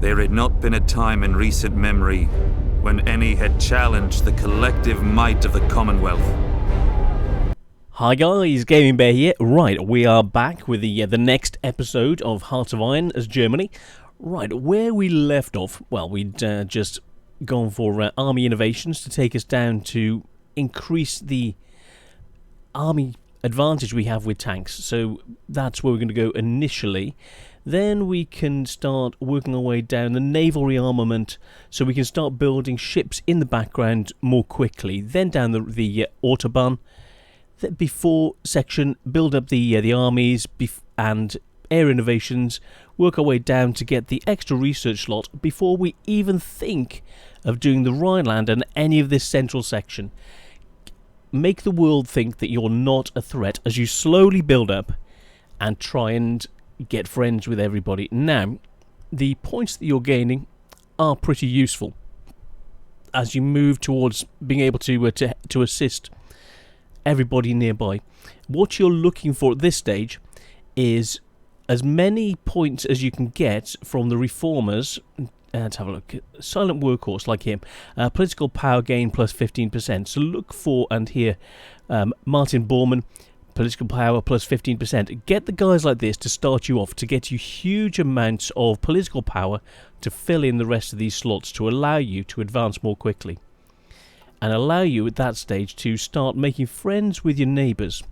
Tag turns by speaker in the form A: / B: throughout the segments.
A: There had not been a time in recent memory when any had challenged the collective might of the Commonwealth.
B: Hi guys, Gaming Bear here. Right, we are back with the next episode of Hearts of Iron as Germany. Right, where we left off, well, we'd just gone for army innovations to take us down to increase the army advantage we have with tanks. So that's where we're going to go initially. Then we can start working our way down the naval rearmament, so we can start building ships in the background more quickly. Then down the Autobahn. Before section, build up the armies and air innovations, work our way down to get the extra research slot before we even think of doing the Rhineland and any of this central section. Make the world think that you're not a threat as you slowly build up and try and get friends with everybody. Now, the points that you're gaining are pretty useful as you move towards being able to assist everybody nearby. What you're looking for at this stage is as many points as you can get from the reformers. Let's have a look. Silent workhorse like him. Political power gain plus 15%. So look for, and here, Martin Bormann, political power plus 15%. Get the guys like this to start you off, to get you huge amounts of political power to fill in the rest of these slots, to allow you to advance more quickly. And allow you at that stage to start making friends with your neighbours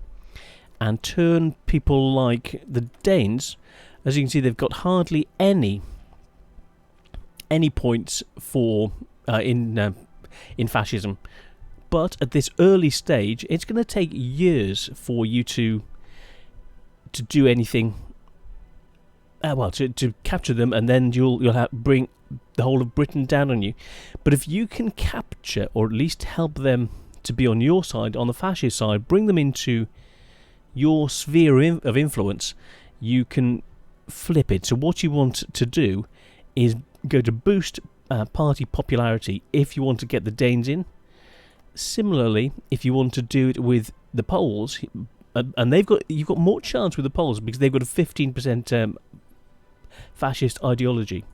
B: and turn people like the Danes. As you can see, they've got hardly any points for in fascism. But at this early stage, it's going to take years for you to do anything. To capture them, and then you'll bring the whole of Britain down on you. But if you can capture, or at least help them to be on your side, on the fascist side, bring them into your sphere of influence, you can flip it. So what you want to do is go to boost party popularity if you want to get the Danes in. Similarly, if you want to do it with the Poles, and you've got more chance with the Poles because they've got a 15% fascist ideology.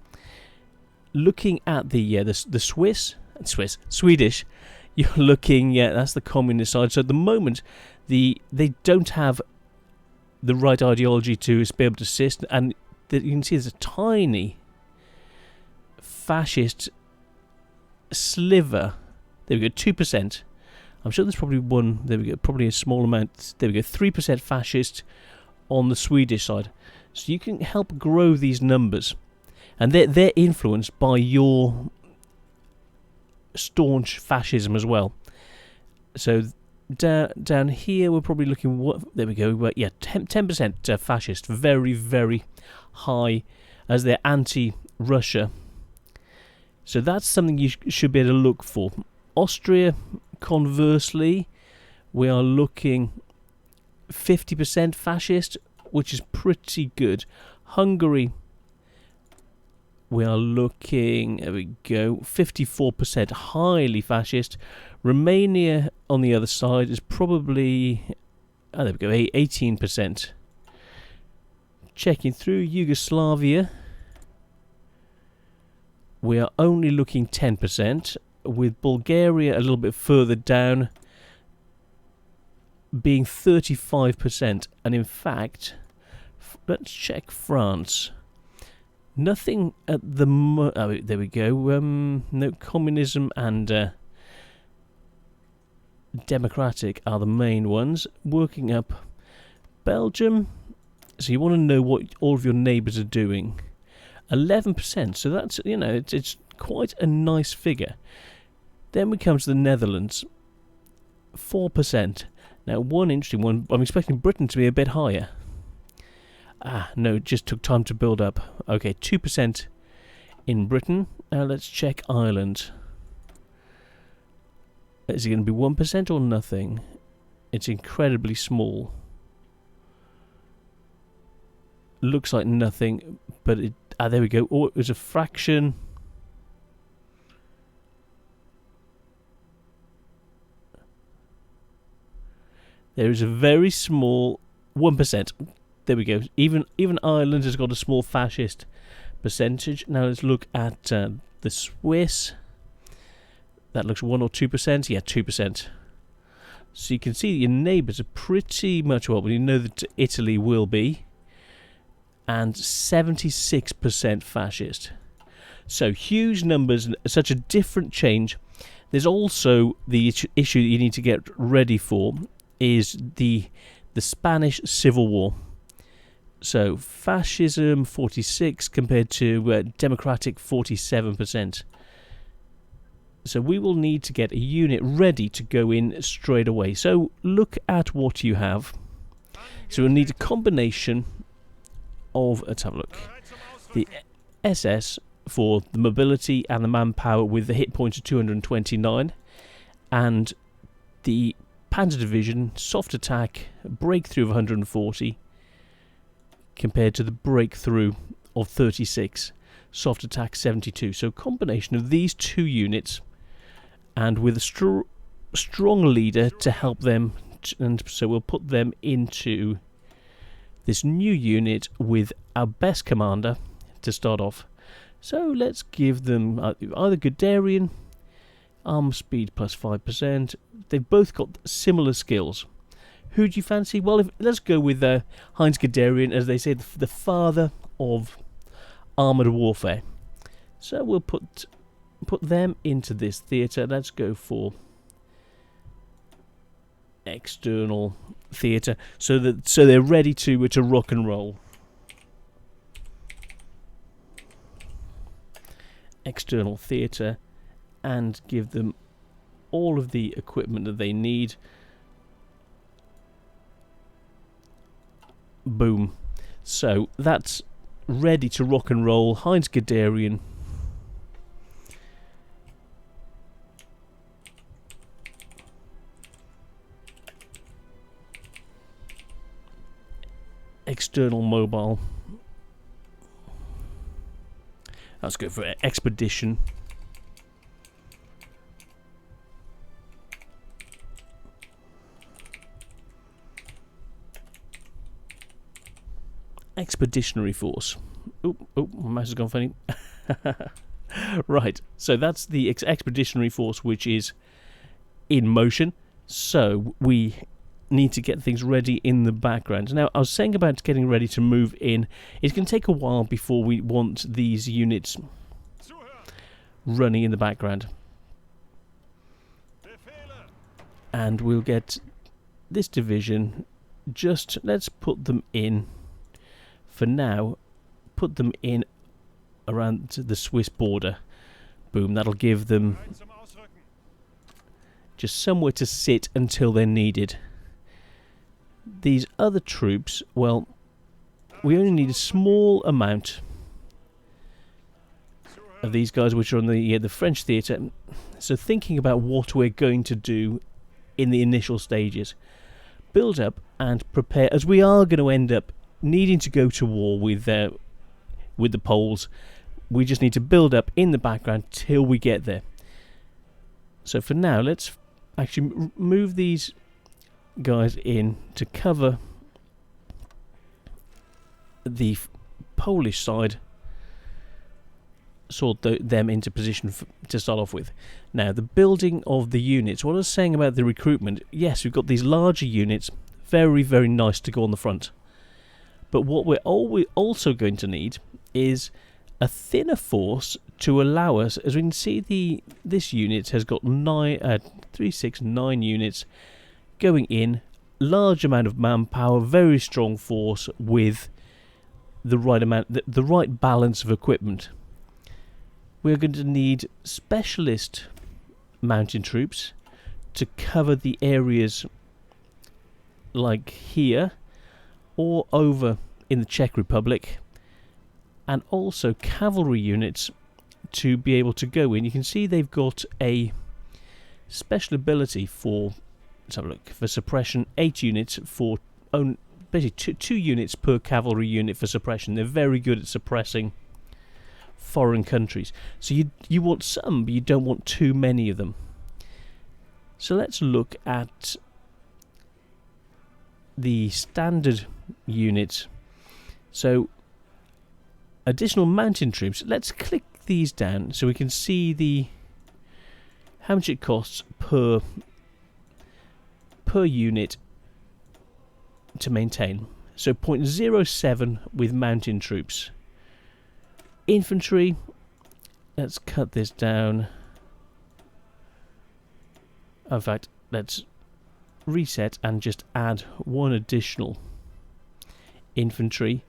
B: Looking at the Swedish, you're looking, that's the communist side. So at the moment, they don't have the right ideology to be able to assist, and you can see there's a tiny fascist sliver. There we go, 2%. I'm sure there's probably one. There we go, probably a small amount. There we go, 3% fascist on the Swedish side. So you can help grow these numbers. And they're influenced by your staunch fascism as well. So down here we're probably looking. There we go. 10% fascist, very very high, as they're anti-Russia. So that's something you should be able to look for. Austria, conversely, we are looking 50% fascist, which is pretty good. Hungary, we are looking, there we go, 54% highly fascist. Romania, on the other side, is probably, there we go, 18%. Checking through Yugoslavia, we are only looking 10%, with Bulgaria a little bit further down, being 35%. And in fact, let's check France. Nothing at the there we go. No, communism and democratic are the main ones. Working up Belgium. So you want to know what all of your neighbours are doing. 11%. So that's, it's quite a nice figure. Then we come to the Netherlands. 4%. Now, one interesting one. I'm expecting Britain to be a bit higher. No, it just took time to build up. Okay, 2% in Britain. Now let's check Ireland. Is it going to be 1% or nothing? It's incredibly small. Looks like nothing, but there we go. Oh, it was a fraction. There is a very small 1%. There we go. Even Ireland has got a small fascist percentage. Now let's look at the Swiss. That looks 1 or 2%. Yeah, 2%. So you can see your neighbours are pretty much well. You know that Italy will be, and 76% fascist. So huge numbers, such a different change. There's also the issue that you need to get ready for is the Spanish Civil War. So fascism 46 compared to democratic 47%. So we will need to get a unit ready to go in straight away. So look at what you have. So we'll need a combination of, let's have a look, the SS for the mobility and the manpower with the hit points of 229, and the Panzer Division soft attack breakthrough of 140 compared to the breakthrough of 36, soft attack 72. So combination of these two units, and with a strong leader to help them, and so we'll put them into this new unit with our best commander to start off. So let's give them either Guderian, arm speed plus 5%. They've both got similar skills. Who do you fancy? Well, let's go with Heinz Guderian, as they say, the father of armoured warfare. So we'll put them into this theatre. Let's go for external theatre, so they're ready to rock and roll. External theatre, and give them all of the equipment that they need. Boom. So that's ready to rock and roll. Heinz Guderian. External mobile. Let's go for expedition. Expeditionary force. Oh, my mouse has gone funny. Right, so that's the expeditionary force, which is in motion. So we need to get things ready in the background. Now, I was saying about getting ready to move in. It's going to take a while before we want these units running in the background. And we'll get this division. Just let's put them in for now. Put them in around the Swiss border. Boom, that'll give them just somewhere to sit until they're needed. These other troops, well, we only need a small amount of these guys, which are on the French theatre. So thinking about what we're going to do in the initial stages, build up and prepare, as we are going to end up needing to go to war with the Poles. We just need to build up in the background till we get there. So for now, let's actually move these guys in to cover the Polish side, sort them into position to start off with. Now, the building of the units. What I was saying about the recruitment, yes, we've got these larger units, very, very nice to go on the front. But what we're also going to need is a thinner force to allow us, as we can see, this unit has got 3, 6, 9 units going in, large amount of manpower, very strong force with the right amount, the right balance of equipment. We're going to need specialist mountain troops to cover the areas like here or over in the Czech Republic, and also cavalry units to be able to go in. You can see they've got a special ability for, let's have a look, for suppression, 8 units for basically two units per cavalry unit for suppression. They're very good at suppressing foreign countries. So you want some, but you don't want too many of them. So let's look at the standard units. So additional mountain troops. Let's click these down so we can see how much it costs per unit to maintain. So 0.07 with mountain troops. Infantry, let's cut this down. In fact, let's reset and just add one additional infantry,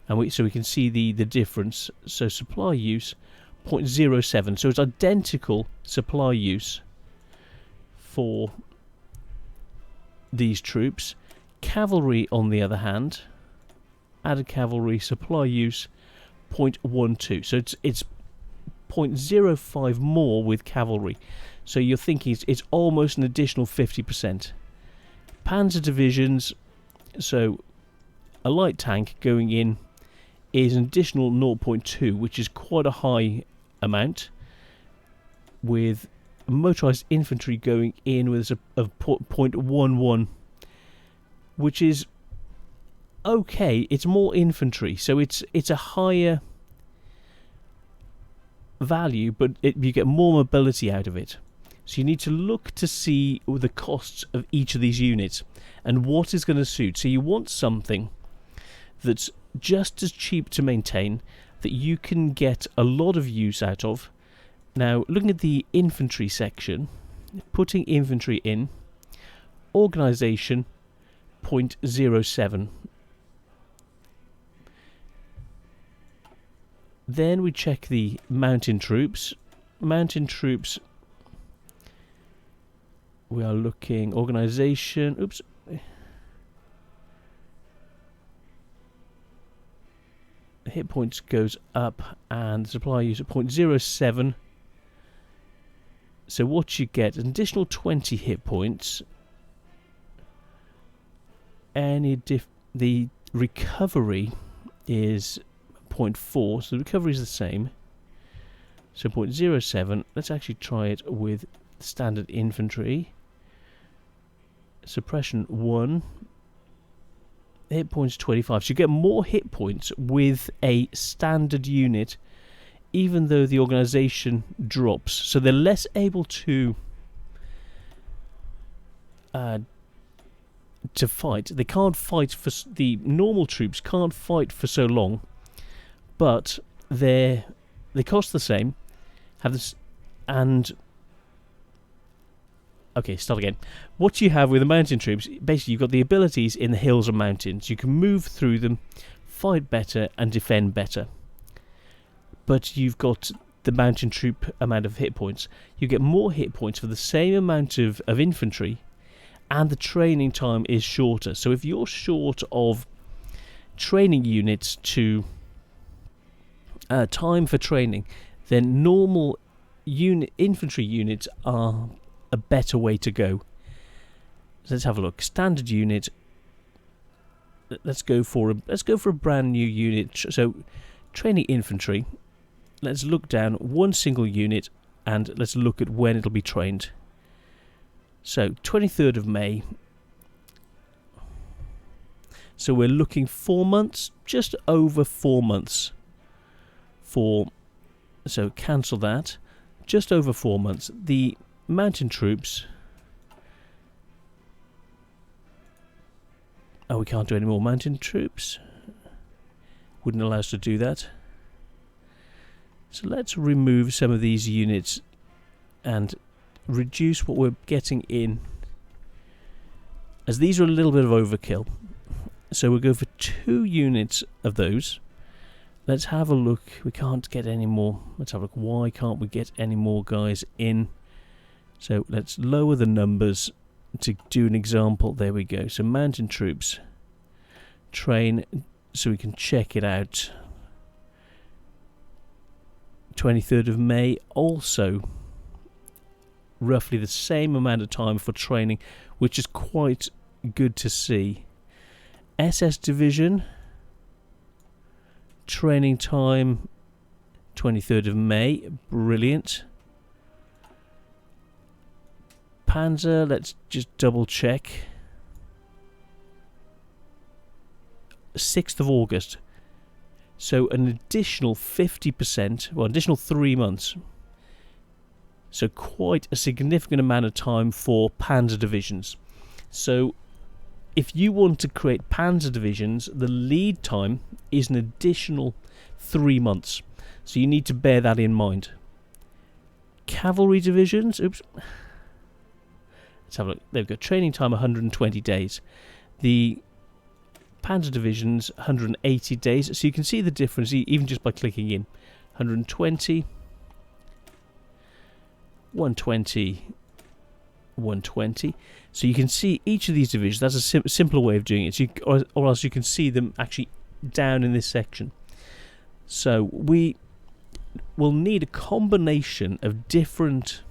B: and so we can see the difference. So supply use 0.07, so it's identical supply use for these troops. Cavalry, on the other hand, added cavalry supply use 0.12, so it's 0.05 more with cavalry. So you're thinking it's almost an additional 50%. Panzer divisions, so a light tank going in is an additional 0.2, which is quite a high amount, with motorized infantry going in with a 0.11, which is okay. It's more infantry, so it's a higher value, but you get more mobility out of it. So you need to look to see the costs of each of these units and what is going to suit. So you want something that's just as cheap to maintain, that you can get a lot of use out of. Now, looking at the infantry section, putting infantry in, organisation 0.07. Then we check the mountain troops. Mountain troops, we are looking organisation. Oops. Hit points goes up and supply use at 0.07. So what you get, an additional 20 hit points. The recovery is 0.4, so the recovery is the same. So 0.07. Let's actually try it with standard infantry. Suppression 1. Hit points 25. So you get more hit points with a standard unit, even though the organisation drops. So they're less able to fight. They can't fight for the normal troops. Can't fight for so long, but they cost the same. Have this and. Okay, start again. What you have with the mountain troops, basically you've got the abilities in the hills and mountains. You can move through them, fight better and defend better. But you've got the mountain troop amount of hit points. You get more hit points for the same amount of infantry, and the training time is shorter. So if you're short of training units to time for training, then normal infantry units are a better way to go. So let's have a look. Standard unit. Let's go for a brand new unit. So training infantry. Let's look down one single unit and let's look at when it'll be trained. So 23rd of May. So we're looking 4 months, just over 4 months so cancel that. Just over 4 months. The mountain troops. Oh, we can't do any more mountain troops. Wouldn't allow us to do that. So let's remove some of these units and reduce what we're getting in, as these are a little bit of overkill. So we'll go for 2 units of those. Let's have a look. We can't get any more. Let's have a look. Why can't we get any more guys in? So let's lower the numbers to do an example. There we go. So mountain troops. Train so we can check it out. 23rd of May. Also roughly the same amount of time for training, which is quite good to see. SS Division. Training time 23rd of May. Brilliant. Panzer, let's just double check. 6th of August. So an additional 50%, well, additional 3 months. So quite a significant amount of time for panzer divisions. So if you want to create panzer divisions, the lead time is an additional 3 months. So you need to bear that in mind. Cavalry divisions, oops. Let's have a look. They've got training time 120 days. The panzer divisions 180 days. So you can see the difference even just by clicking in. 120, 120, 120. So you can see each of these divisions. That's a simpler way of doing it. So or else you can see them actually down in this section. So we will need a combination of different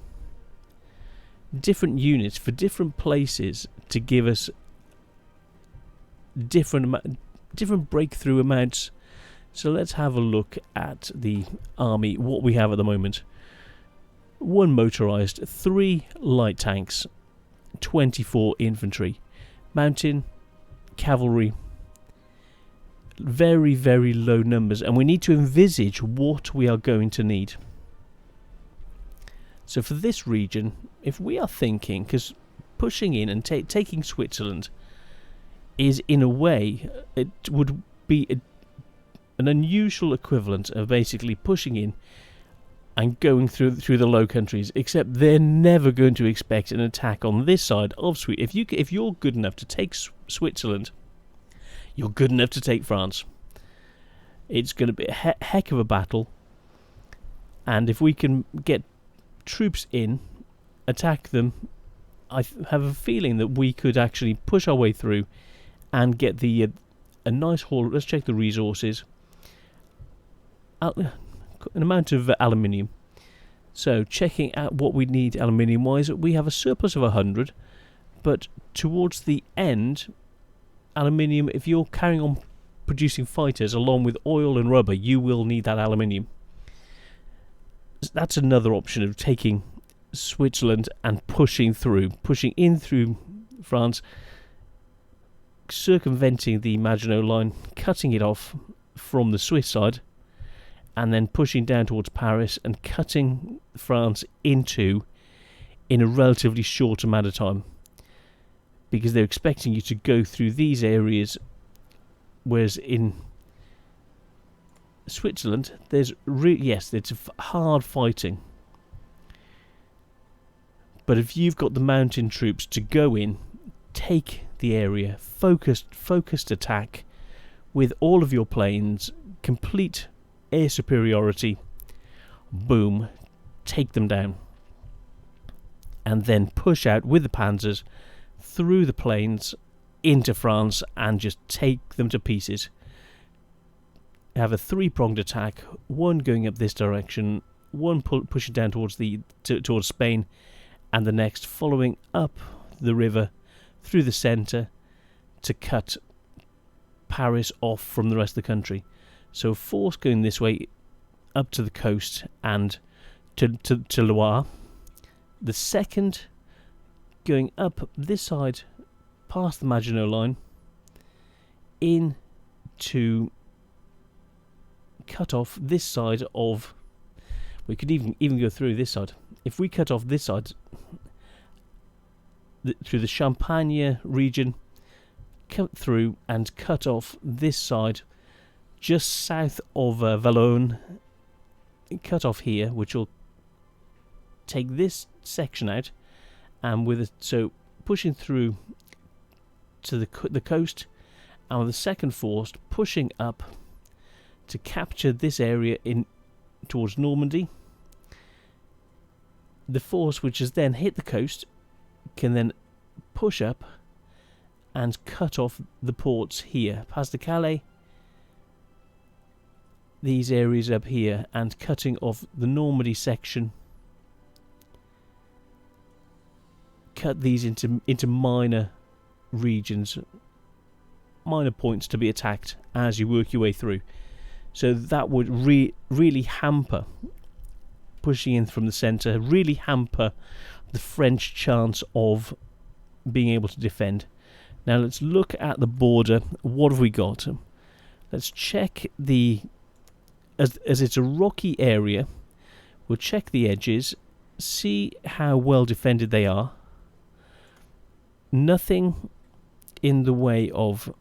B: units for different places to give us different breakthrough amounts. So let's have a look at the army, what we have at the moment. 1 motorized, 3 light tanks, 24 infantry, mountain, cavalry. Very, very low numbers, and we need to envisage what we are going to need. So for this region, if we are thinking, because pushing in and taking Switzerland is in a way, it would be an unusual equivalent of basically pushing in and going through the Low Countries, except they're never going to expect an attack on this side of Sweden. If you're good enough to take Switzerland, you're good enough to take France. It's going to be a heck of a battle, and if we can get troops in, attack them, I have a feeling that we could actually push our way through and get a nice haul. Let's check the resources. An amount of aluminium. So checking out what we need aluminium wise, we have a surplus of 100, but towards the end, aluminium, if you're carrying on producing fighters along with oil and rubber, you will need that aluminium. That's another option of taking Switzerland and pushing in through France, circumventing the Maginot Line, cutting it off from the Swiss side, and then pushing down towards Paris and cutting France in a relatively short amount of time, because they're expecting you to go through these areas, whereas in Switzerland there's it's hard fighting, but if you've got the mountain troops to go in, take the area, focused attack with all of your planes, complete air superiority, boom, take them down, and then push out with the panzers through the plains into France and just take them to pieces. Have a 3-pronged attack, one going up this direction, one pushing down towards Spain, and the next following up the river through the centre to cut Paris off from the rest of the country. So force going this way up to the coast and to Loire. The second going up this side past the Maginot Line in to cut off this side of... We could even go through this side. If we cut off this side through the Champagne region, cut through and cut off this side just south of Valognes, cut off here, which will take this section out, and so pushing through to the coast, and with the second force pushing up to capture this area in towards Normandy. The force which has then hit the coast can then push up and cut off the ports here, past the Calais, these areas up here, and cutting off the Normandy section. Cut these into minor regions, minor points to be attacked as you work your way through. So that would really hamper pushing in from the centre, really hamper the French chance of being able to defend. Now let's look at the border. What have we got? Let's check the as it's a rocky area, we'll check the edges, see how well defended they are. Nothing in the way of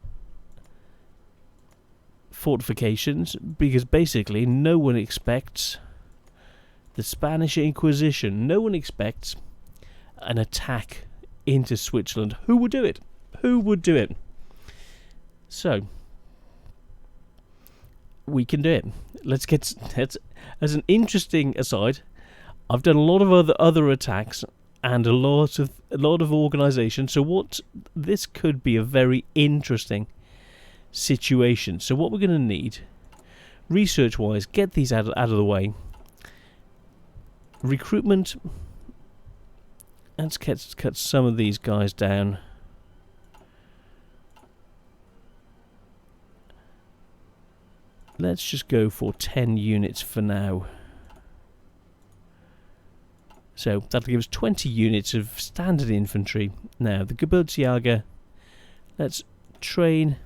B: fortifications, because basically no one expects the Spanish Inquisition. No one expects an attack into Switzerland. Who would do it? Who would do it? So we can do it. Let's as an interesting aside, I've done a lot of other attacks and a lot of organisation. So this could be a very interesting situation. So what we're going to need, research-wise, get these out of the way. Recruitment. Let's cut some of these guys down. Let's just go for 10 units for now. So that'll give us 20 units of standard infantry. Now, the Geburtsjäger, let's train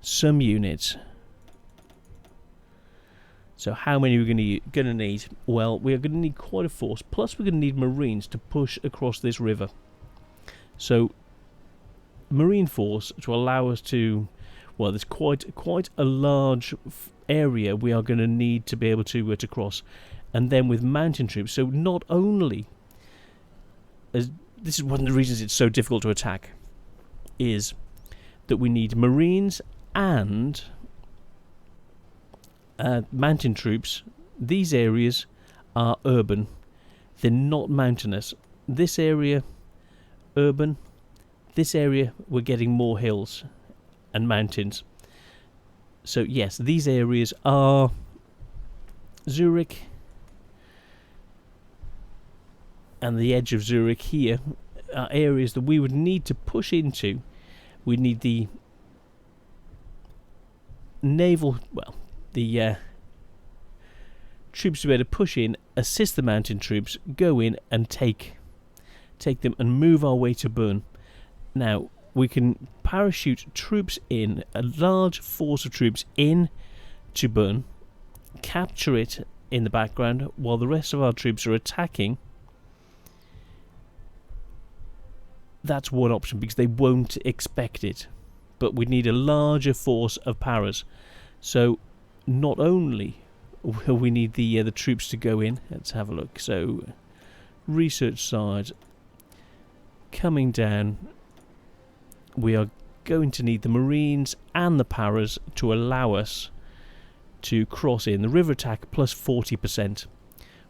B: some units. So how many are we going to need? Well, we are going to need quite a force. Plus, we're going to need Marines to push across this river. So, Marine force to allow us to... Well, there's quite a large area we are going to need to be able to cross. And then with mountain troops. So not only... this is one of the reasons it's so difficult to attack. Is that we need Marines and... mountain troops. These areas are urban. They're not mountainous. This area, urban. This area, we're getting more hills and mountains. So yes, these areas are Zurich and the edge of Zurich here are areas that we would need to push into. We need the naval, well, the troops to be able to push in, assist the mountain troops, go in and take them and move our way to Bern. Now, we can parachute troops in, a large force of troops in to Bern, capture it in the background while the rest of our troops are attacking. That's one option because they won't expect it. But we need a larger force of paras. So not only will we need the troops to go in, let's have a look. So research side, coming down, we are going to need the Marines and the paras to allow us to cross in. The river attack plus 40%.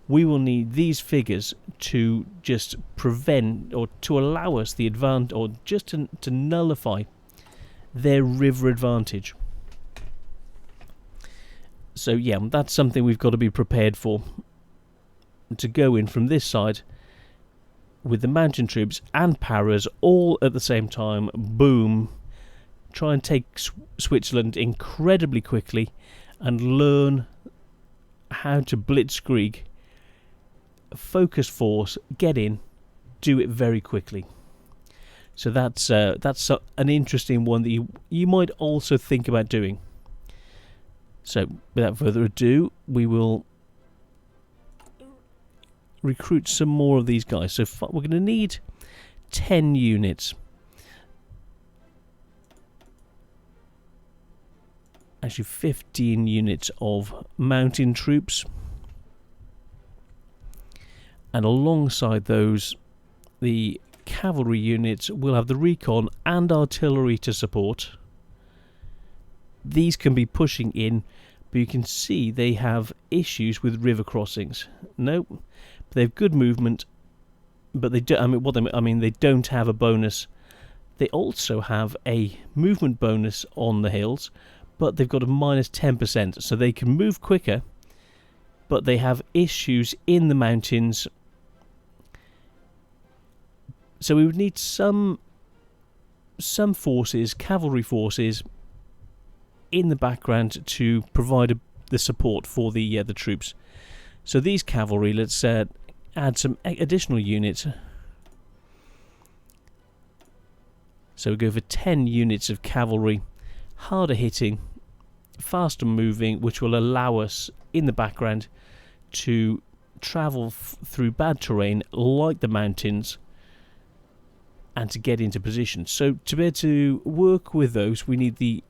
B: We will need these figures to just prevent or to allow us the advantage, or just to nullify their river advantage. So yeah, that's something we've got to be prepared for. To go in from this side with the mountain troops and paras all at the same time, boom, try and take Switzerland incredibly quickly and learn how to blitzkrieg, focus force, get in, do it very quickly. So that's an interesting one that you might also think about doing. So without further ado, we will recruit some more of these guys. So we're going to need 10 units. Actually 15 units of mountain troops. And alongside those, the cavalry units will have the recon and artillery to support. These can be pushing in, but you can see they have issues with river crossings. Nope, they have good movement, but they do. They don't have a bonus. They also have a movement bonus on the hills, but they've got a minus 10%, so they can move quicker. But they have issues in the mountains. So we would need some forces, cavalry forces, in the background to provide the support for the troops. So these cavalry, let's add some additional units. So we go for 10 units of cavalry, harder hitting, faster moving, which will allow us in the background to travel through bad terrain like the mountains and to get into position. So to be able to work with those, we need the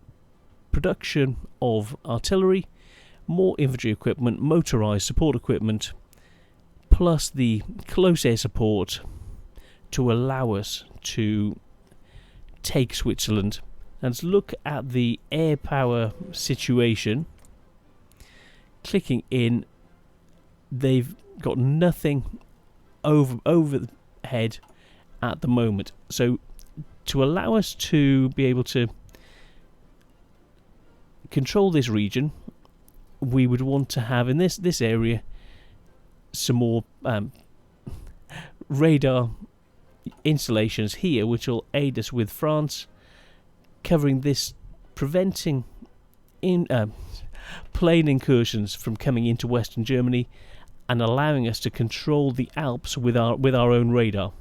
B: production of artillery, more infantry equipment, motorised support equipment, plus the close air support to allow us to take Switzerland. And let's look at the air power situation. Clicking in, they've got nothing overhead at the moment. So to allow us to be able to control this region, we would want to have in this area some more radar installations here, which will aid us with France covering this, preventing plane incursions from coming into Western Germany, and allowing us to control the Alps with our own radar.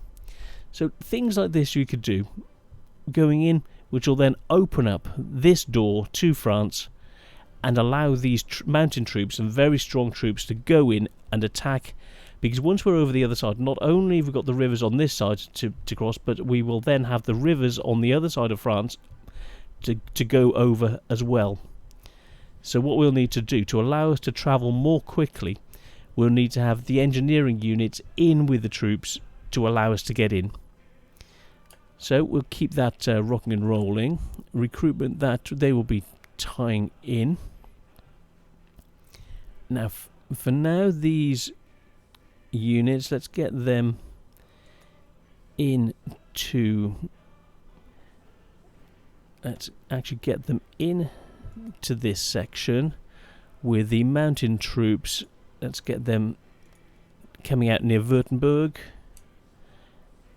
B: So things like this you could do going in, which will then open up this door to France and allow these mountain troops and very strong troops to go in and attack. Because once we're over the other side, not only have we got the rivers on this side to cross, but we will then have the rivers on the other side of France to go over as well. So what we'll need to do to allow us to travel more quickly, we'll need to have the engineering units in with the troops to allow us to get in. So we'll keep that rocking and rolling. Recruitment, that they will be tying in. Now, for now, these units, let's get them into. Let's actually get them in to this section with the mountain troops. Let's get them coming out near Württemberg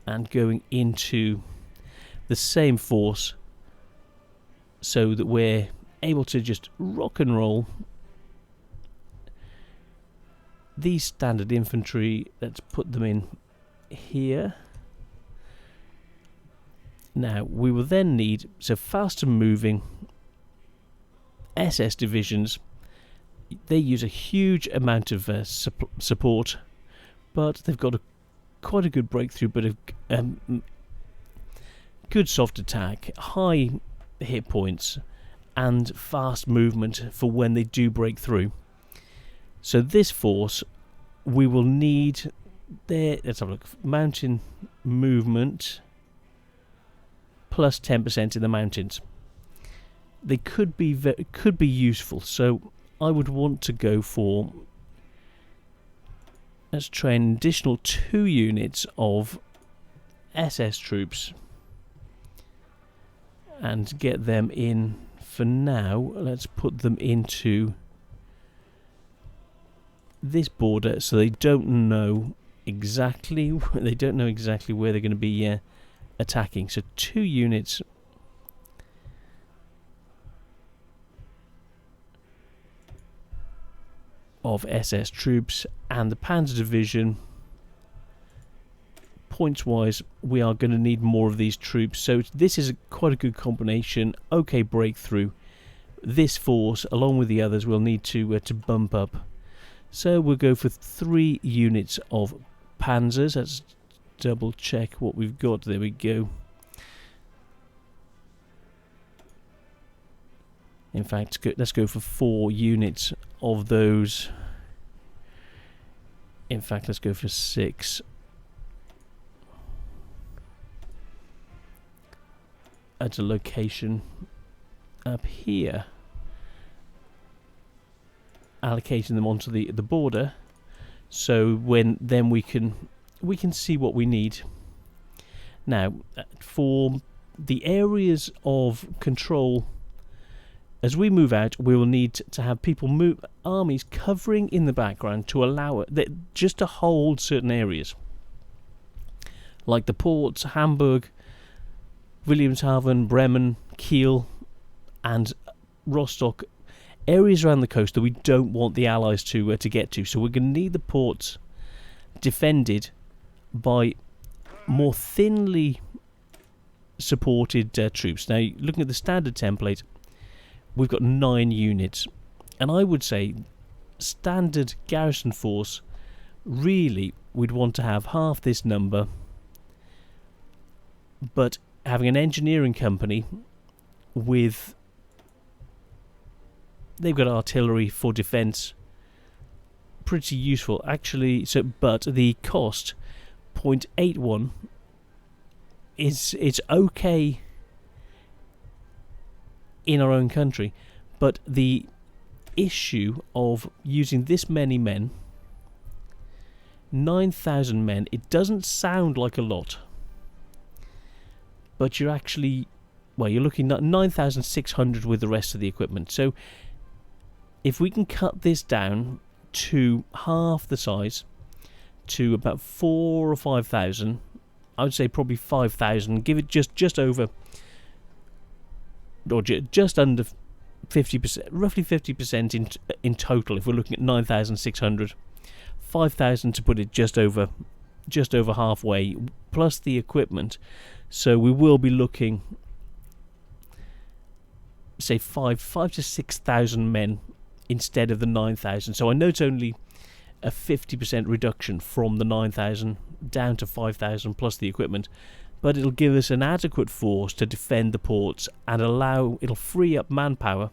B: and going into the same force, so that we're able to just rock and roll these standard infantry. Let's put them in here. Now we will then need faster moving SS divisions. They use a huge amount of support, but they've got quite a good breakthrough, but a good soft attack, high hit points, and fast movement for when they do break through. So this force, we will need their, let's have a look, mountain movement plus 10% in the mountains. They could be useful, so I would want to go for, let's train an additional 2 units of SS troops and get them in. For now, let's put them into this border, so they don't know exactly where they're going to be attacking. So 2 units of SS troops, and the Panzer Division, points wise, we are going to need more of these troops. So this is quite a good combination. Okay, breakthrough. This force, along with the others, we'll need to bump up. So we'll go for 3 units of Panzers. Let's double check what we've got. There we go. In fact, let's go for 4 units of those. In fact, let's go for 6. At a location up here, allocating them onto the border, so then we can see what we need. Now, for the areas of control, as we move out, we will need to have armies covering in the background to allow it just to hold certain areas, like the ports, Hamburg, Wilhelmshaven, Bremen, Kiel, and Rostock, areas around the coast that we don't want the Allies to get to. So we're going to need the ports defended by more thinly supported troops. Now, looking at the standard template, we've got 9 units, and I would say standard garrison force, really we'd want to have half this number, but having an engineering company with, they've got artillery for defence, pretty useful actually. So but the cost 0.81 it's okay in our own country, but the issue of using this many men, 9,000 men, it doesn't sound like a lot, but you're actually, well, you're looking at 9,600 with the rest of the equipment. So if we can cut this down to half the size, to about 4,000 or 5,000, I would say probably 5,000, give it just over, or just under 50%, roughly 50% in total. If we're looking at 9,600, 5,000 to put it just over halfway, plus the equipment. So we will be looking, say, 5 to 6,000 men instead of the 9,000. So I know it's only a 50% reduction from the 9,000 down to 5,000 plus the equipment, but it'll give us an adequate force to defend the ports and it'll free up manpower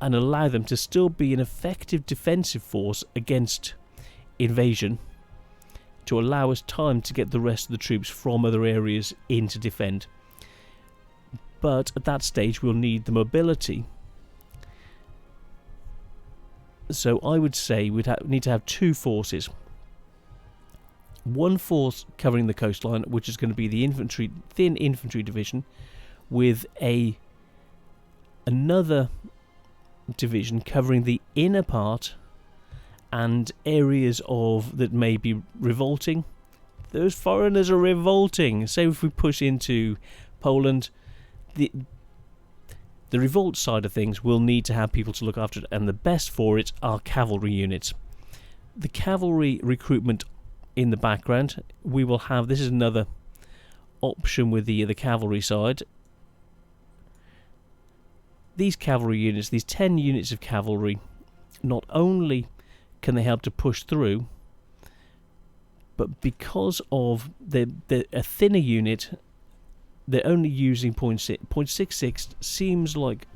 B: and allow them to still be an effective defensive force against invasion, to allow us time to get the rest of the troops from other areas in to defend. But at that stage we'll need the mobility. So I would say we'd need to have two forces. One force covering the coastline, which is going to be the thin infantry division, with another division covering the inner part and areas that may be revolting. Those foreigners are revolting. So if we push into Poland, the revolt side of things will need to have people to look after it, and the best for it are cavalry units. The cavalry recruitment in the background, we will have, this is another option with the cavalry side. These cavalry units, these 10 units of cavalry, not only can they help to push through, but because of a thinner unit, they're only using 0.66 seems like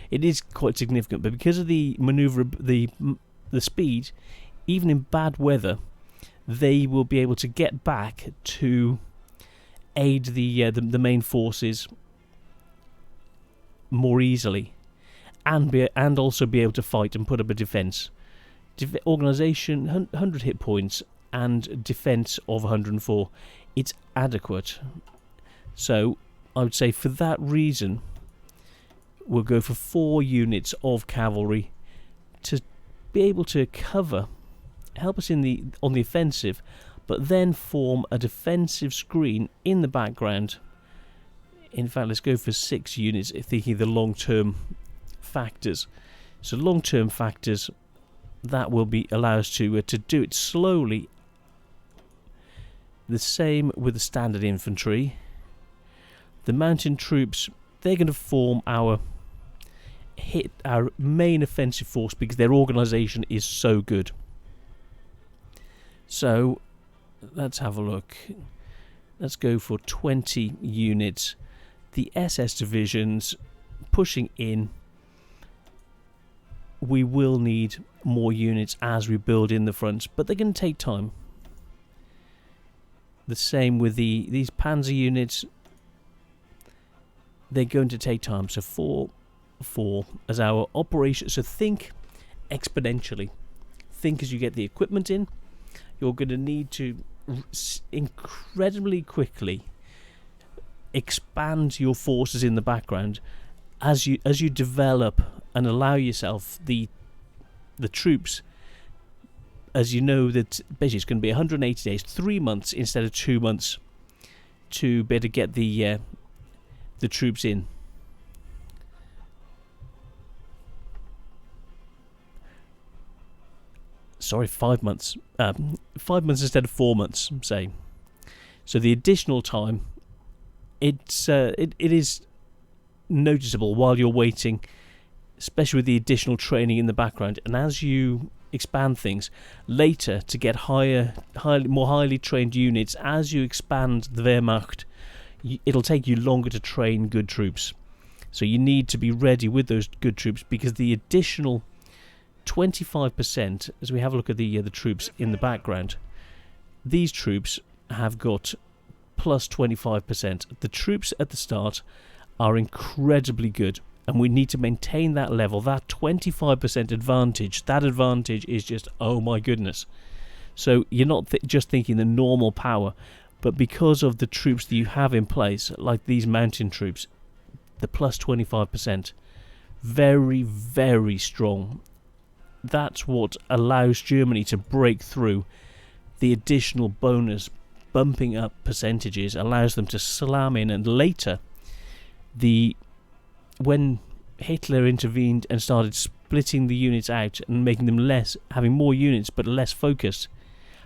B: it is quite significant, but because of the maneuver, the speed, even in bad weather, they will be able to get back to aid the main forces more easily, and also be able to fight and put up a defence. Organisation 100 hit points and defence of 104. It's adequate. So I would say for that reason we'll go for 4 units of cavalry to be able to help us on the offensive, but then form a defensive screen in the background. In fact, let's go for 6 units, thinking the long-term factors. So long-term factors, that will allow us to do it slowly. The same with the standard infantry. The mountain troops, they're going to form our main offensive force because their organisation is so good. So let's have a look. Let's go for 20 units. The SS divisions pushing in. We will need more units as we build in the fronts, but they're going to take time. The same with these panzer units. They're going to take time. So 4 as our operation. So think exponentially. Think as you get the equipment in. You're going to need to incredibly quickly expand your forces in the background as you develop and allow yourself the troops. As you know, that basically it's going to be 180 days, 3 months instead of 2 months to be able to get the troops in. Sorry, 5 months. 5 months instead of 4 months, say. So the additional time, it is noticeable while you're waiting. especially with the additional training in the background. And as you expand things later to get more highly trained units, as you expand the Wehrmacht, it'll take you longer to train good troops. So you need to be ready with those good troops, because the additional 25%, as we have a look at the troops in the background, these troops have got plus 25%. The troops at the start are incredibly good, and we need to maintain that level, that 25% advantage. That advantage is just, oh my goodness. So you're not just thinking the normal power, but because of the troops that you have in place, like these mountain troops, the plus 25%, very, very strong. That's what allows Germany to break through. The additional bonus, bumping up percentages, allows them to slam in, and later, when Hitler intervened and started splitting the units out and making them having more units but less focused,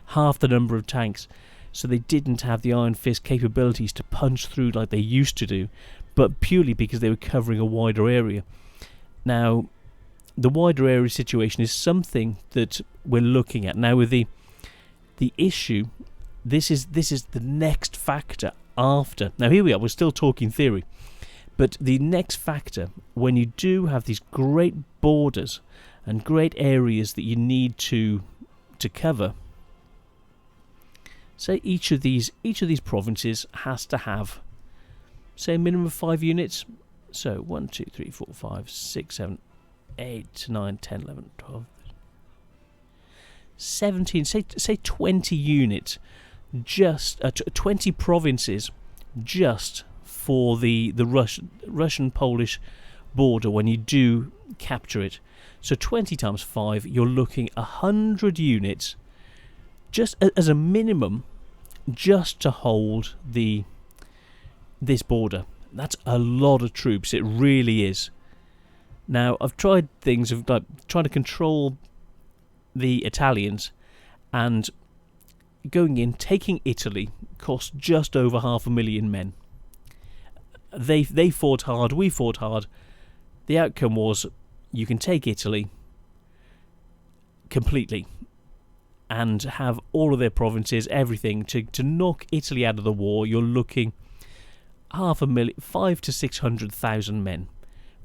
B: half the number of tanks, so they didn't have the Iron Fist capabilities to punch through like they used to do, but purely because they were covering a wider area. Now, the wider area situation is something that we're looking at now with the issue. This is the next factor after. Now here we are, we're still talking theory, but the next factor, when you do have these great borders and great areas that you need to cover, say each of these provinces has to have, say, a minimum of 5 units. So 1, 2, 3, 4, 5, 6, 7, 8, 9, 10, 11, 12, 17, say 20 units, just 20 provinces, just for the Russian-Polish border when you do capture it. So 20 times 5, you're looking 100 units, just as a minimum, just to hold this border. That's a lot of troops. It really is. Now, I've tried things of like trying to control the Italians, and going in, taking Italy cost just over 500,000 men. They fought hard, we fought hard. The outcome was you can take Italy completely and have all of their provinces, everything, to knock Italy out of the war. You're looking 500,000, 500,000 to 600,000 men,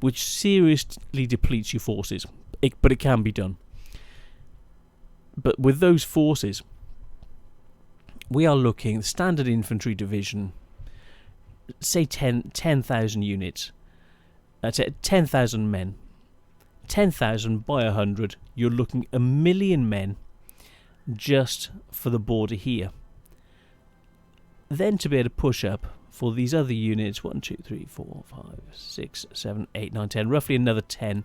B: which seriously depletes your forces. But it can be done. But with those forces, we are looking standard infantry division, say 10,000 units, 10,000 men, 10,000 by 100. You're looking 1,000,000 men just for the border here. Then to be able to push up for these other units, 1, 2, 3, 4, 5, 6, 7, 8, 9, 10, roughly another 10.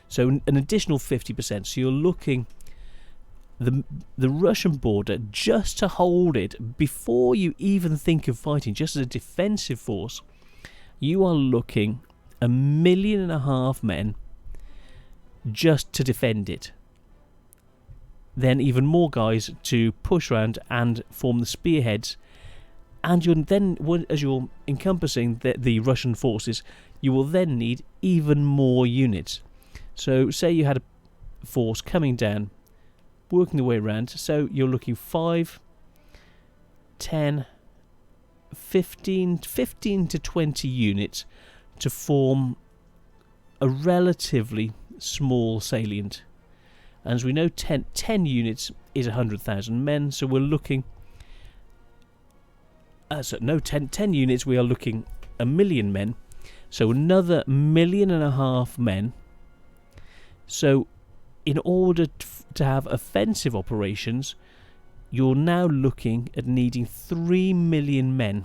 B: So an additional 50%. So you're looking the Russian border, just to hold it before you even think of fighting, just as a defensive force, you are looking 1.5 million men just to defend it. Then even more guys to push around and form the spearheads. And you're then, as you're encompassing the Russian forces, you will then need even more units. So say you had a force coming down, working the way around, so you're looking 5, 10, 15 to 20 units to form a relatively small salient. And as we know, 10 units is 100,000 men, so we're looking 10 units, we are looking 1,000,000 men, so another 1.5 million men. So in order to have offensive operations, you're now looking at needing 3 million men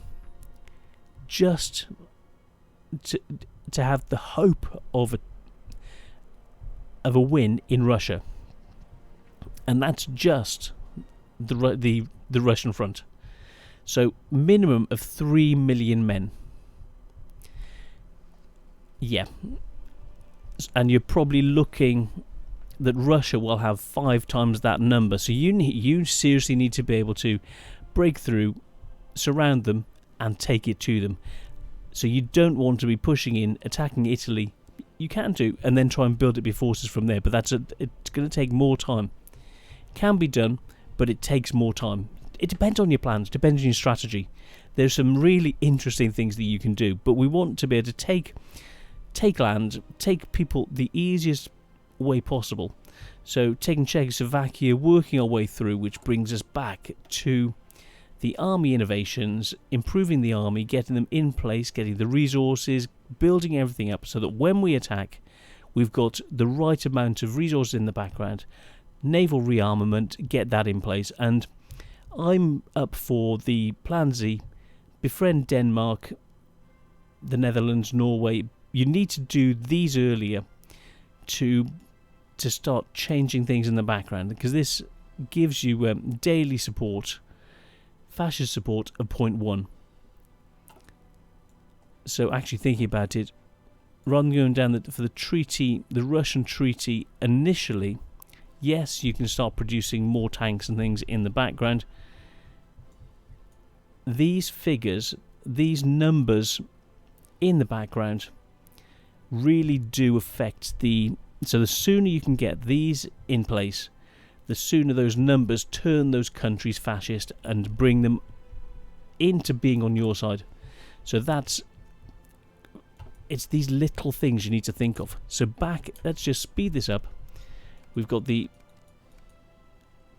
B: just to have the hope of a win in Russia. And that's just the Russian front. So minimum of 3 million men. Yeah. And you're probably looking that Russia will have 5 times that number. So you seriously need to be able to break through, surround them, and take it to them. So you don't want to be pushing in, attacking Italy. you can do, and then try and build up your forces from there. But it's going to take more time. It can be done, but it takes more time. It depends on your plans, depends on your strategy. There's some really interesting things that you can do, but we want to be able to take land, take people the easiest way possible. So taking Czechoslovakia, working our way through, which brings us back to the army innovations, improving the army, getting them in place, getting the resources, building everything up so that when we attack, we've got the right amount of resources in the background. Naval rearmament, get that in place. And I'm up for the Plan Z, befriend Denmark, the Netherlands, Norway. You need to do these earlier to start changing things in the background, because this gives you daily support, fascist support of 0.1. So actually thinking about it, rather than going down for the treaty, the Russian treaty initially, yes, you can start producing more tanks and things in the background. These figures, these numbers in the background really do affect so the sooner you can get these in place, the sooner those numbers turn those countries fascist and bring them into being on your side. So it's these little things you need to think of. So let's just speed this up. We've got the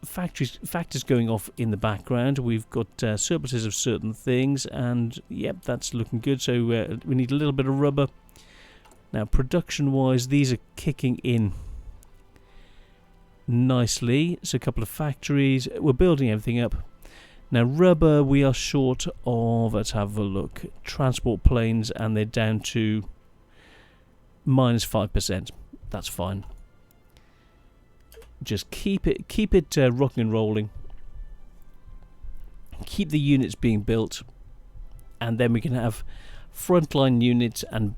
B: factors going off in the background. We've got surpluses of certain things, and yep, that's looking good. So we need a little bit of rubber. Now, production-wise, these are kicking in nicely. So a couple of factories. We're building everything up. Now, rubber, we are short of, let's have a look, transport planes, and they're down to minus 5%. That's fine. Just keep it rocking and rolling. Keep the units being built, and then we can have frontline units and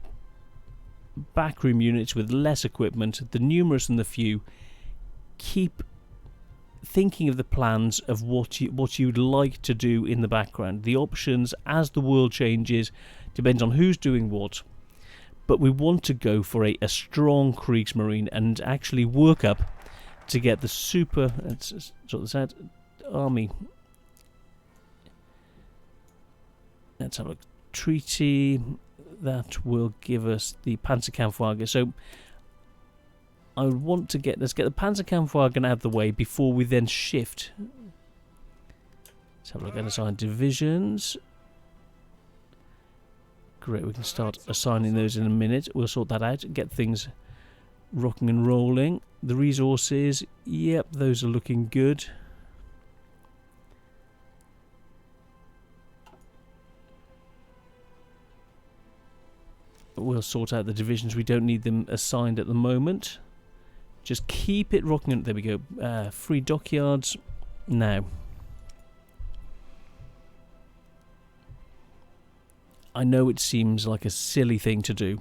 B: backroom units with less equipment, the numerous and the few. Keep thinking of the plans of what you'd like to do in the background. The options as the world changes depends on who's doing what. But we want to go for a strong Kriegsmarine and actually work up to get the super, let's sort this out, army. Let's have a treaty that will give us the Panzerkampfwagen. So I would want to let's get the Panzerkampfwagen out of the way before we then shift. Let's have a look at assign divisions. Great, we can start assigning those in a minute. We'll sort that out and get things rocking and rolling. The resources, yep, those are looking good. We'll sort out the divisions. We don't need them assigned at the moment. Just keep it rocking. There we go. Free dockyards. Now, I know it seems like a silly thing to do,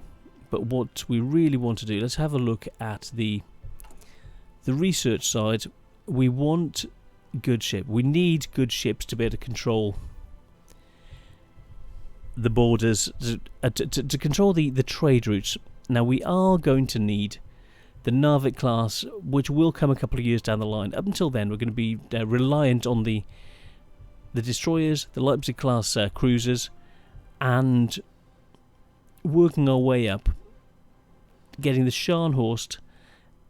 B: but what we really want to do, let's have a look at the research side. We want good ship. We need good ships to be able to control the borders, to control the trade routes. Now, we are going to need the Narvik class, which will come a couple of years down the line. Up until then, we're going to be reliant on the destroyers, the Leipzig class cruisers, and working our way up, getting the Scharnhorst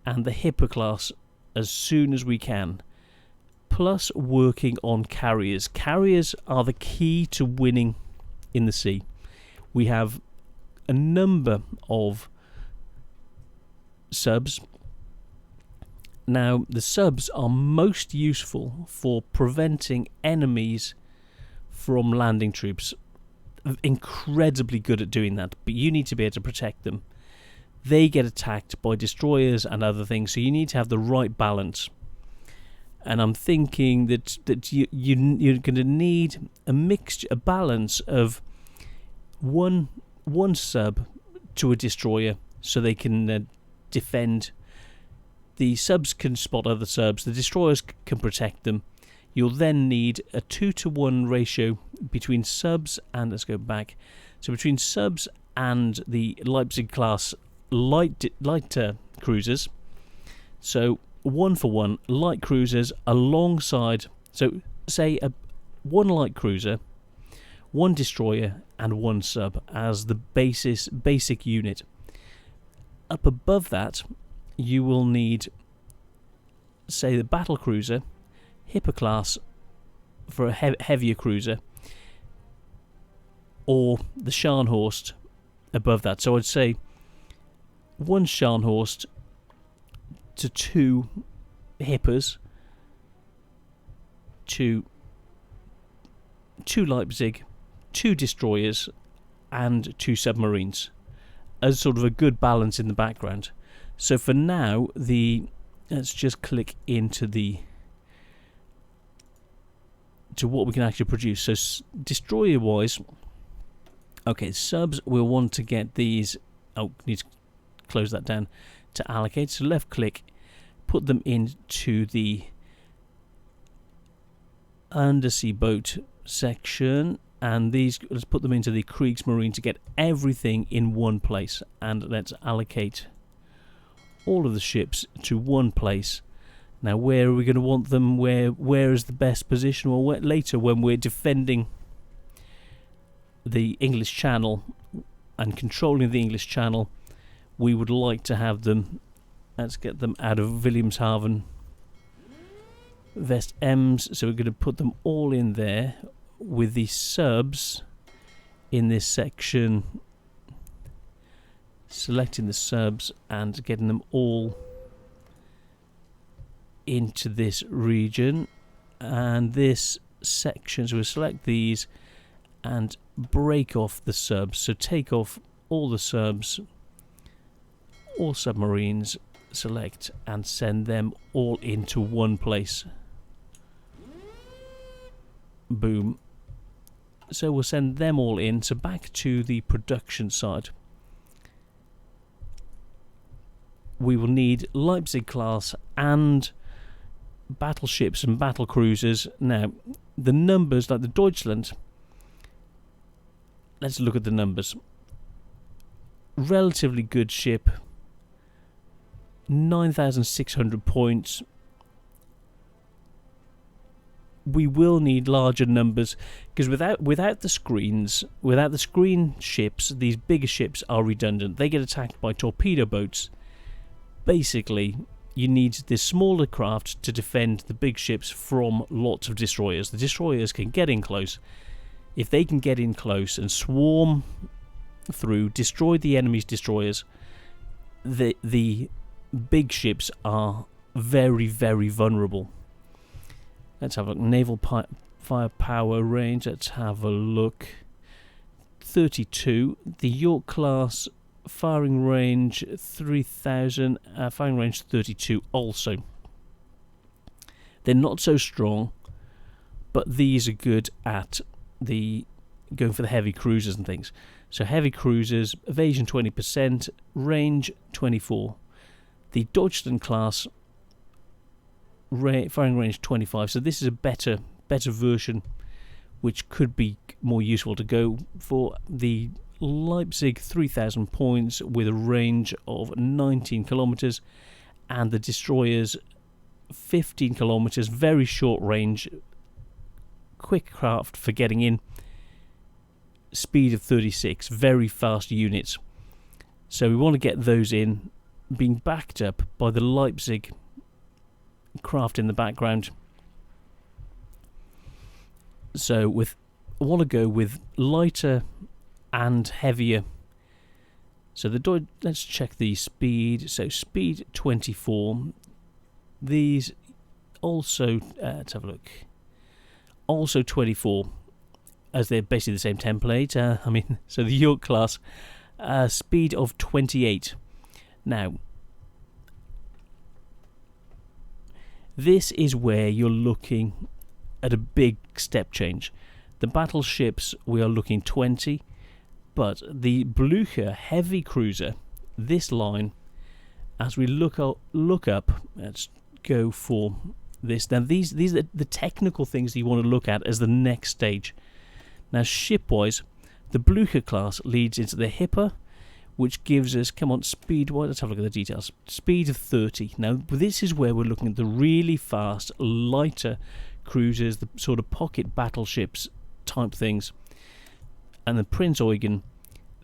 B: and the Hipper class as soon as we can, plus working on carriers. Carriers are the key to winning in the sea. We have a number of subs. Now, the subs are most useful for preventing enemies from landing troops. Incredibly good at doing that, but you need to be able to protect them. They get attacked by destroyers and other things, so you need to have the right balance. And I'm thinking that you're going to need a mixture, a balance of one sub to a destroyer, so they can defend. The subs can spot other subs. The destroyers can protect them. You'll then need a 2-to-1 ratio between subs and, let's go back, so between subs and the Leipzig class lighter cruisers. So 1-for-1 light cruisers alongside, so say one light cruiser, one destroyer and one sub as the basic unit. Up above that you will need, say, the battle cruiser, Hipper class for a heavier cruiser, or the Scharnhorst above that. So I'd say one Scharnhorst to 2 Hippers to 2 Leipzig, 2 destroyers and 2 submarines as sort of a good balance in the background. So for now, let's just click into to what we can actually produce. So destroyer wise, okay, subs, we'll want to get these. Oh, need to close that down to allocate. So left click, put them into the undersea boat section, and these, let's put them into the Kriegsmarine to get everything in one place. And let's allocate all of the ships to one place. Now, where are we going to want them? Where is the best position? Well, later when we're defending the English Channel and controlling the English Channel, we would like to have them. Let's get them out of Wilhelmshaven, West Ems. So we're going to put them all in there with the subs in this section. Selecting the subs and getting them all into this region and this section. So we'll select these and break off the subs. So take off all the subs, all submarines, select and send them all into one place. Boom. So we'll send them all in. So back to the production side. We will need Leipzig class and battleships and battle cruisers. Now, the numbers, like the Deutschland, let's look at the numbers. Relatively good ship, 9,600 points. We will need larger numbers because without the screens, without the screen ships, these bigger ships are redundant. They get attacked by torpedo boats. Basically, you need this smaller craft to defend the big ships from lots of destroyers. The destroyers can get in close. If they can get in close and swarm through, destroy the enemy's destroyers, the big ships are very, very vulnerable. Let's have a look. Naval firepower range. Let's have a look. 32. The York class firing range 3,000. Firing range 32 also. They're not so strong, but these are good at going for the heavy cruisers and things. So heavy cruisers, evasion 20%, range 24. The Deutschland class firing range 25. So this is a better version, which could be more useful to go for. The Leipzig 3,000 points with a range of 19 kilometers, and the destroyers 15 kilometers, very short range, quick craft for getting in, speed of 36, very fast units. So we want to get those in, being backed up by the Leipzig craft in the background. So I want to go with lighter and heavier. So let's check the speed. So speed 24. These also, let's have a look. Also 24, as they're basically the same template. So the York class, speed of 28. Now, this is where you're looking at a big step change. The battleships, we are looking 20, but the Blücher heavy cruiser, this line, as we look up, let's go for this. Now these are the technical things that you want to look at as the next stage. Now ship-wise, the Blücher class leads into the Hipper, which gives us, come on, speed, let's have a look at the details. Speed of 30. Now, this is where we're looking at the really fast, lighter cruisers, the sort of pocket battleships type things. And the Prince Eugen,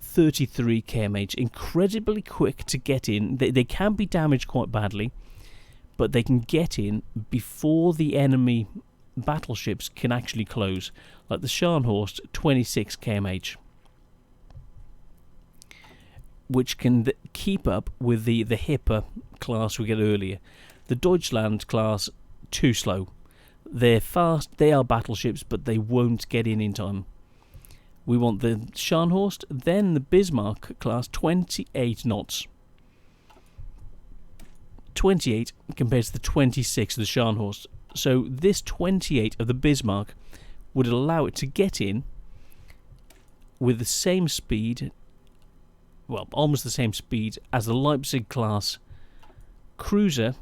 B: 33 kmh, incredibly quick to get in. They can be damaged quite badly, but they can get in before the enemy battleships can actually close. Like the Scharnhorst, 26 kmh. Which can keep up with the Hipper class we get earlier. The Deutschland class, too slow. They're fast, they are battleships, but they won't get in time. We want the Scharnhorst, then the Bismarck class, 28 knots. 28 compared to the 26 of the Scharnhorst. So this 28 of the Bismarck would allow it to get in with the same speed, well, almost the same speed as the Leipzig class cruiser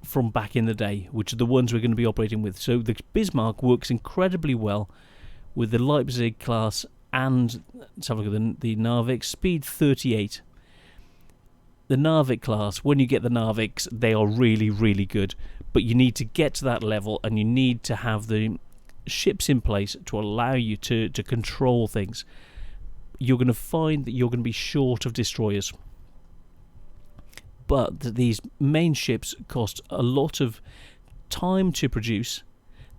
B: from back in the day, which are the ones we're going to be operating with. So the Bismarck works incredibly well with the Leipzig class, and let's have a look at the Narvik, speed 38. The Narvik class, when you get the Narviks, they are really, really good, but you need to get to that level, and you need to have the ships in place to allow you to control things. You're going to find that you're going to be short of destroyers. But these main ships cost a lot of time to produce.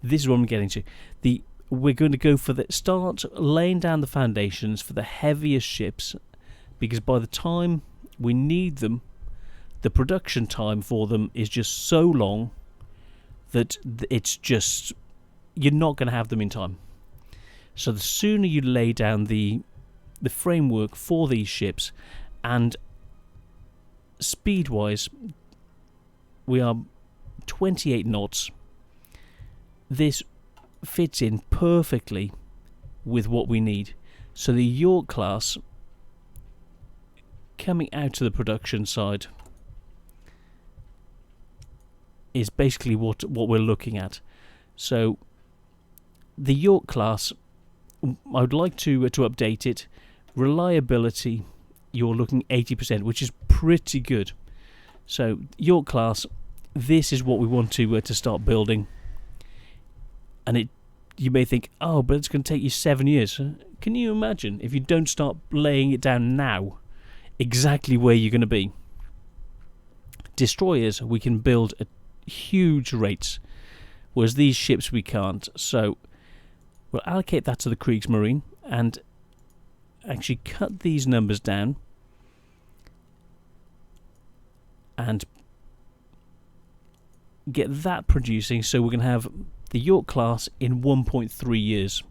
B: This is what I'm getting to. We're going to go for start laying down the foundations for the heaviest ships, because by the time we need them, the production time for them is just so long that it's just, you're not going to have them in time. So the sooner you lay down the framework for these ships, and speed-wise, we are 28 knots. This fits in perfectly with what we need. So the York class, coming out to the production side, is basically what we're looking at. So the York class, I would like to update it. Reliability, you're looking 80%, which is pretty good. So York class, this is what we want to start building. And you may think, oh, but it's going to take you 7 years. Can you imagine if you don't start laying it down now, exactly where you're going to be? Destroyers, we can build at huge rates, whereas these ships we can't. So we'll allocate that to the Kriegsmarine and actually cut these numbers down and get that producing. So we're going to have the York class in 1.3 years,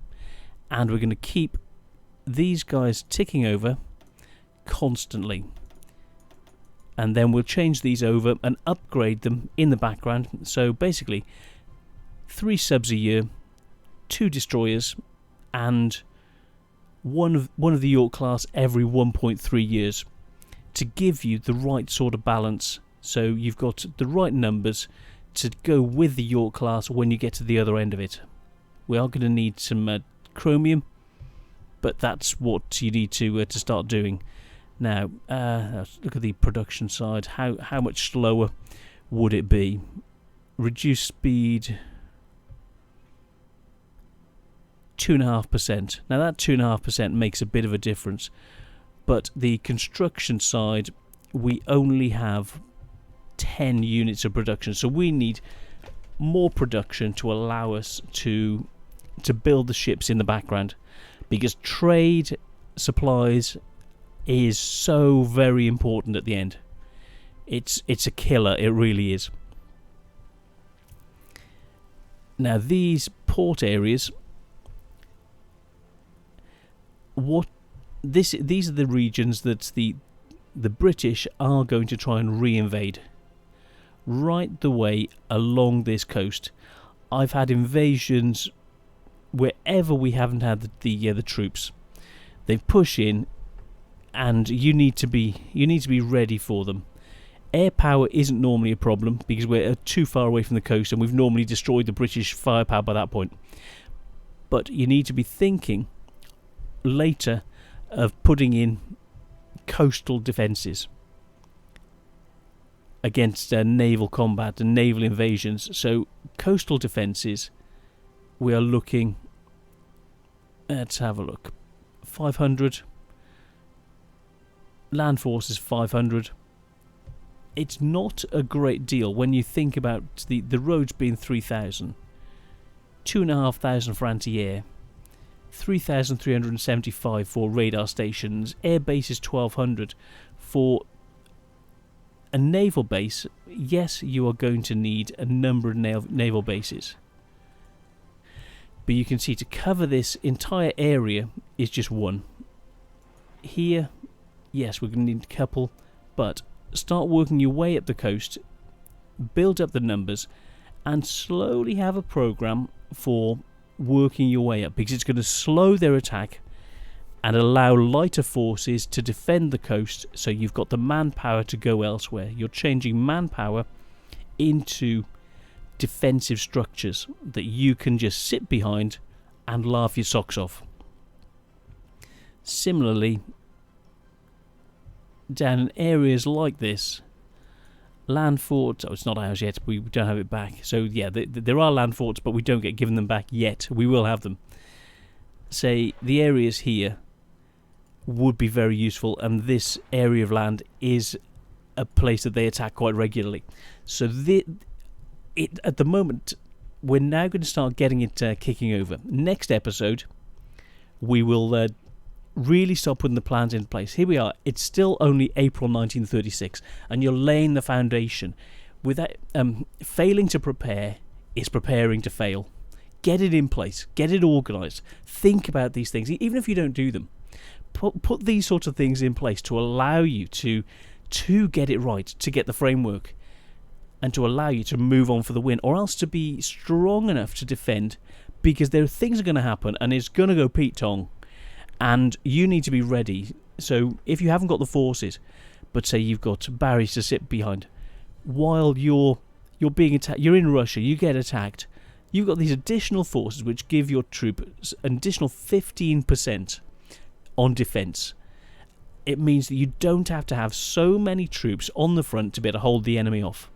B: and we're going to keep these guys ticking over constantly, and then we'll change these over and upgrade them in the background. So basically 3 subs a year, 2 destroyers, and one of the York class every 1.3 years to give you the right sort of balance. So you've got the right numbers to go with the York class when you get to the other end of it. We are going to need some chromium, but that's what you need to start doing. Now, let's look at the production side. How much slower would it be? Reduce speed 2.5%. Now that 2.5% makes a bit of a difference, but the construction side, we only have 10 units of production, so we need more production to allow us to build the ships in the background, because trade supplies is so very important at the end. It's a killer, it really is. Now these port areas, these are the regions that the British are going to try and reinvade. Right the way along this coast, I've had invasions wherever we haven't had the troops. They push in, and you need to be ready for them. Air power isn't normally a problem because we're too far away from the coast, and we've normally destroyed the British firepower by that point. But you need to be thinking later of putting in coastal defences against naval combat and naval invasions. So coastal defences, we are looking, let's have a look, 500, land forces 500. It's not a great deal when you think about the roads being 3,000, 2,500 for anti-air, 3,375 for radar stations, air base is 1,200. For a naval base, yes, you are going to need a number of naval bases. But you can see to cover this entire area is just one. Here, yes, we're going to need a couple, but start working your way up the coast, build up the numbers, and slowly have a program for working your way up, because it's going to slow their attack and allow lighter forces to defend the coast, so you've got the manpower to go elsewhere. You're changing manpower into defensive structures that you can just sit behind and laugh your socks off. Similarly, down in areas like this, land forts, it's not ours yet, we don't have it back. So yeah, there are land forts, but we don't get given them back yet. We will have them. Say, the areas here would be very useful, and this area of land is a place that they attack quite regularly. So at the moment, we're now going to start getting it kicking over. Next episode, we will really start putting the plans in place. Here we are. It's still only April 1936, and you're laying the foundation. Without failing to prepare is preparing to fail. Get it in place. Get it organised. Think about these things, even if you don't do them. Put these sorts of things in place to allow you to get it right, to get the framework, and to allow you to move on for the win, or else to be strong enough to defend, because there are things are going to happen, and it's going to go Pete Tong. And you need to be ready. So if you haven't got the forces, but say you've got barriers to sit behind, while you're being attacked, you're in Russia, you get attacked, you've got these additional forces which give your troops an additional 15% on defence. It means that you don't have to have so many troops on the front to be able to hold the enemy off.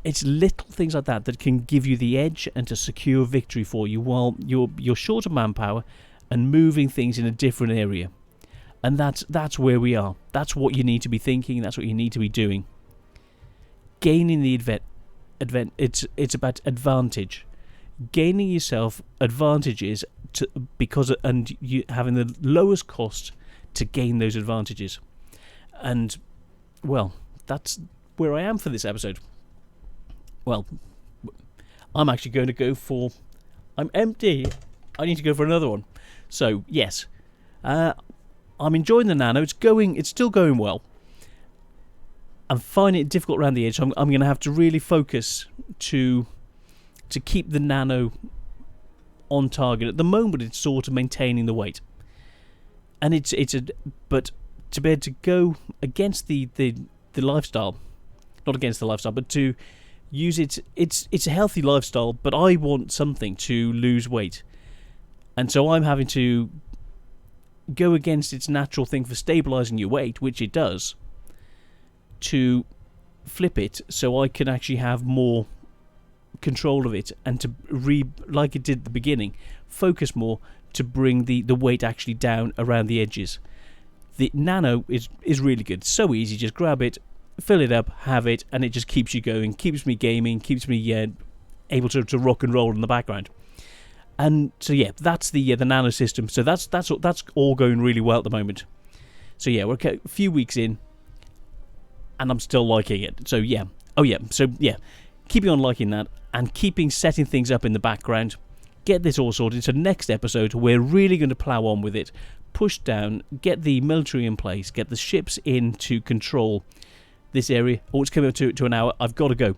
B: It's little things like that that can give you the edge and to secure victory for you while you're short of manpower and moving things in a different area. And that's where we are. That's what you need to be thinking. That's what you need to be doing. Gaining the it's about advantage. Gaining yourself advantages and you having the lowest cost to gain those advantages. And well, that's where I am for this episode. Well, I'm actually going to go for... I'm empty. I need to go for another one. So, yes. I'm enjoying the Nano. It's still going well. I'm finding it difficult around the edge, so I'm going to have to really focus to keep the Nano on target. At the moment, it's sort of maintaining the weight. And but to be able to go against the lifestyle, not against the lifestyle, but to use it's a healthy lifestyle, but I want something to lose weight. And so I'm having to go against its natural thing for stabilising your weight, which it does, to flip it so I can actually have more control of it, and to like it did at the beginning, focus more to bring the weight actually down around the edges. The Nano is really good. So easy, just grab it, fill it up, have it, and it just keeps you going, keeps me gaming, keeps me able to rock and roll in the background. And so yeah, that's the Nano system. So that's all going really well at the moment. So yeah, we're a few weeks in, and I'm still liking it. So yeah, keeping on liking that and setting things up in the background. Get this all sorted. So next episode, we're really going to plough on with it, push down, get the military in place, get the ships in to control this area. Oh, it's coming up to an hour. I've got to go.